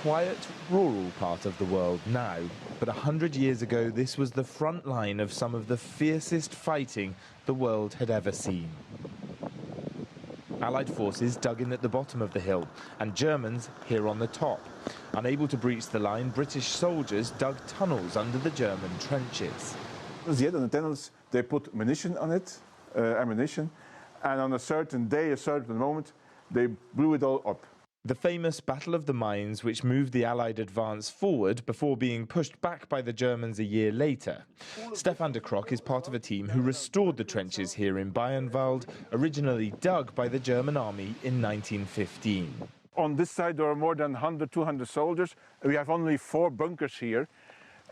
quiet, rural part of the world now, but 100 years ago this was the front line of some of the fiercest fighting the world had ever seen. Allied forces dug in at the bottom of the hill, and Germans here on the top. Unable to breach the line, British soldiers dug tunnels under the German trenches. The end of the tunnels, they put ammunition on it, and on a certain day, a certain moment, they blew it all up. The famous Battle of the Mines, which moved the Allied advance forward before being pushed back by the Germans a year later. Stefaan de Crock is part of a team who restored the trenches here in Bayernwald, originally dug by the German army in 1915. On this side there are more than 100, 200 soldiers. We have only 4 bunkers here.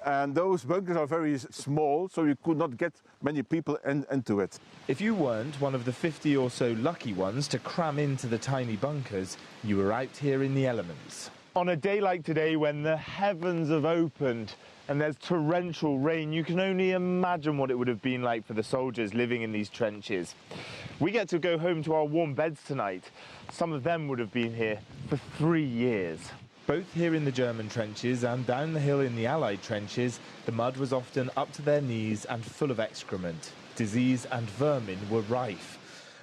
And those bunkers are very small, so you could not get many people into it. If you weren't one of the 50 or so lucky ones to cram into the tiny bunkers, you were out here in the elements. On a day like today, when the heavens have opened and there's torrential rain, you can only imagine what it would have been like for the soldiers living in these trenches. We get to go home to our warm beds tonight. Some of them would have been here for 3 years. Both here in the German trenches and down the hill in the Allied trenches, the mud was often up to their knees and full of excrement. Disease and vermin were rife.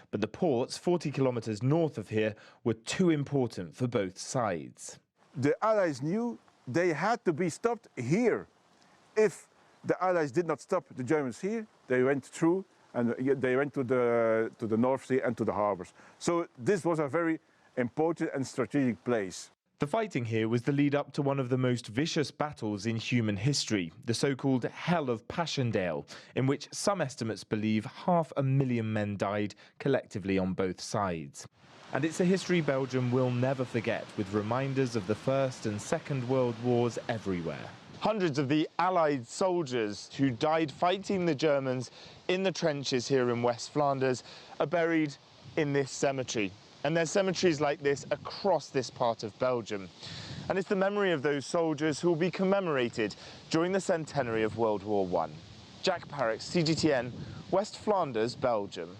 But the ports, 40 kilometres north of here, were too important for both sides. The Allies knew they had to be stopped here. If the Allies did not stop the Germans here, they went through and they went to the North Sea and to the harbours. So this was a very important and strategic place. The fighting here was the lead up to one of the most vicious battles in human history, the so-called Hell of Passchendaele, in which some estimates believe 500,000 men died collectively on both sides. And it's a history Belgium will never forget, with reminders of the First and Second World Wars everywhere. Hundreds of the Allied soldiers who died fighting the Germans in the trenches here in West Flanders are buried in this cemetery. And there's cemeteries like this across this part of Belgium. And it's the memory of those soldiers who will be commemorated during the centenary of World War I. Jack Parrock, CGTN, West Flanders, Belgium.